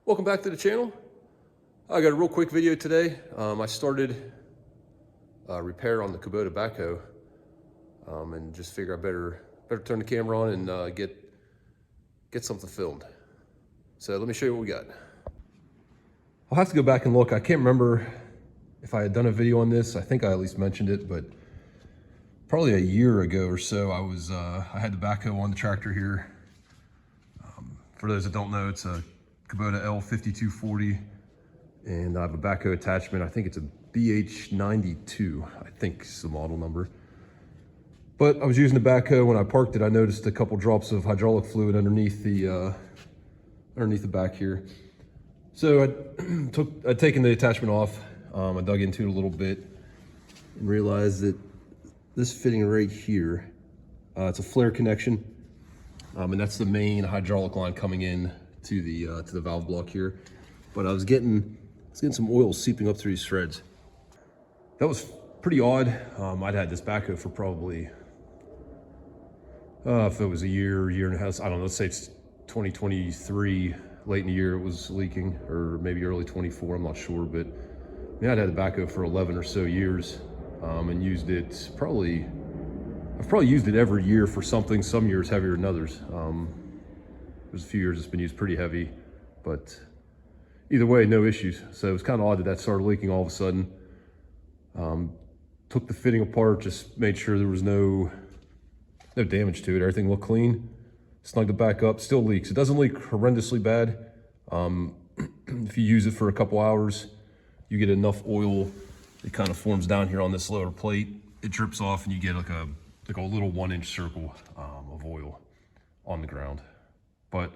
Welcome back to the channel. I got a real quick video today. I started repair on the Kubota Backhoe and just figure I better turn the camera on and get something filmed. So let me show you what we got. I'll have to go back and look. I can't remember if I had done a video on this. I think I at least mentioned it, but probably a year ago or so, I had the Backhoe on the tractor here. For those that don't know, it's a Kubota L5240, and I have a backhoe attachment. I think it's a BH92, I think is the model number. But I was using the backhoe. When I parked it, I noticed a couple drops of hydraulic fluid underneath the back here. So I'd taken the attachment off. I dug into it a little bit and realized that this fitting right here, it's a flare connection, and that's the main hydraulic line coming in to the valve block here. But I was getting some oil seeping up through these threads. That was pretty odd. I'd had this backhoe for probably, if it was a year and a half, I don't know, let's say it's 2023, late in the year it was leaking, or maybe early 24, I'm not sure. But I mean, I'd had the backhoe for 11 or so years and used it I've probably used it every year for something, some years heavier than others. There's a few years it's been used pretty heavy, but either way, no issues. So it was kind of odd that started leaking all of a sudden. Took the fitting apart, just made sure there was no damage to it. Everything looked clean. Snugged it back up, still leaks. It doesn't leak horrendously bad. If you use it for a couple hours, you get enough oil, it kind of forms down here on this lower plate. It drips off and you get like a little 1-inch circle of oil on the ground. But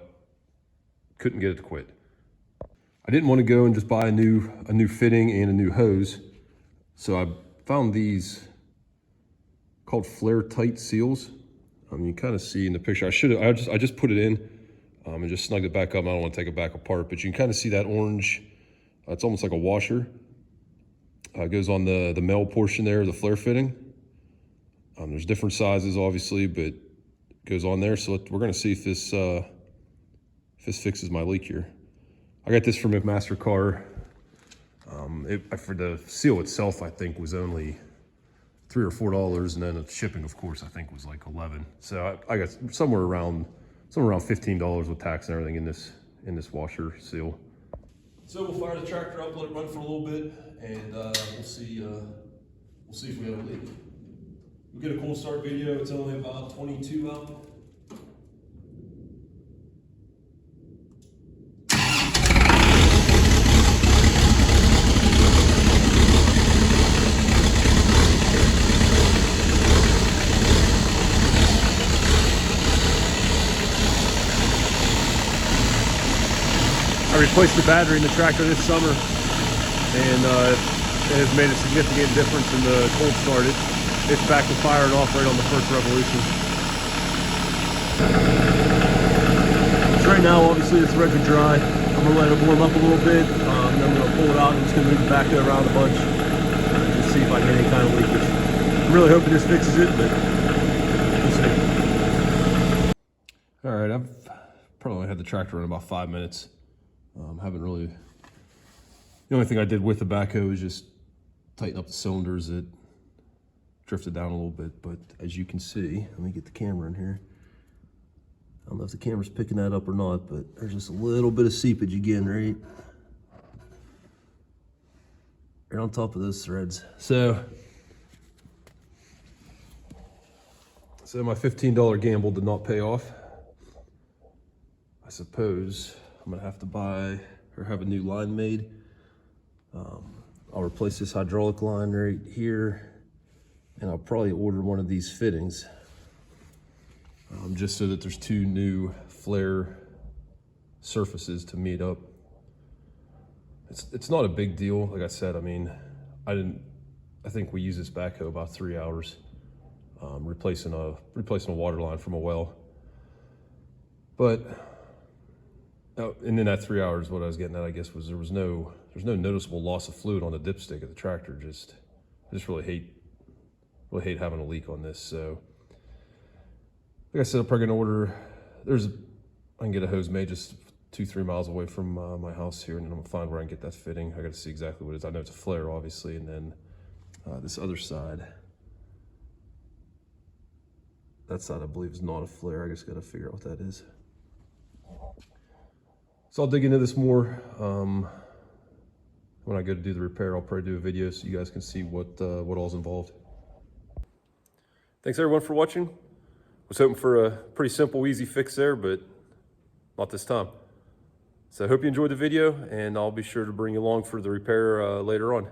couldn't get it to quit. I didn't want to go and just buy a new fitting and a new hose, so I found these called flare tight seals. You kind of see in the picture. I just put it in and just snugged it back up. I don't want to take it back apart, but you can kind of see that orange. It's almost like a washer. It goes on the male portion there, the flare fitting. There's different sizes, obviously, but it goes on there. So we're going to see if this fixes my leak here. I got this from McMaster-Carr. For the seal itself, I think was only $3 or $4, and then the shipping, of course, I think was like 11. So I got somewhere around $15 with tax and everything in this washer seal. So we'll fire the tractor up, let it run for a little bit, and we'll see if we have a leak. We'll get a cold start video. It's only about 22 out. I replaced the battery in the tractor this summer, and it has made a significant difference in the cold start. It's back to firing off right on the first revolution. So right now, obviously, the threads are dry. I'm gonna let it warm up a little bit, and then I'm gonna pull it out. I'm just gonna move the backhoe around a bunch and just see if I get any kind of leakage. I'm really hoping this fixes it, but we'll see. All right, I've probably only had the tractor run about 5 minutes. The only thing I did with the backhoe is just tighten up the cylinders. It drifted down a little bit, but as you can see, let me get the camera in here. I don't know if the camera's picking that up or not, but there's just a little bit of seepage again, right on top of those threads. So my $15 gamble did not pay off. I suppose I'm gonna have to buy or have a new line made. I'll replace this hydraulic line right here, and I'll probably order one of these fittings just so that there's 2 new flare surfaces to meet up. It's not a big deal. Like I said, I mean, I think we used this backhoe about 3 hours replacing a water line from a well. But and in that 3 hours, what I was getting at, I guess, was there's no noticeable loss of fluid on the dipstick of the tractor. I just really hate having a leak on this. So, like I said, I'm probably gonna order. I can get a hose made just 2-3 miles away from my house here, and then I'm gonna find where I can get that fitting. I gotta see exactly what it is. I know it's a flare, obviously, and then this other side, that side I believe is not a flare. I just gotta figure out what that is. So I'll dig into this more. When I go to do the repair, I'll probably do a video so you guys can see what all's involved. Thanks everyone for watching. Was hoping for a pretty simple, easy fix there, but not this time. So I hope you enjoyed the video, and I'll be sure to bring you along for the repair later on.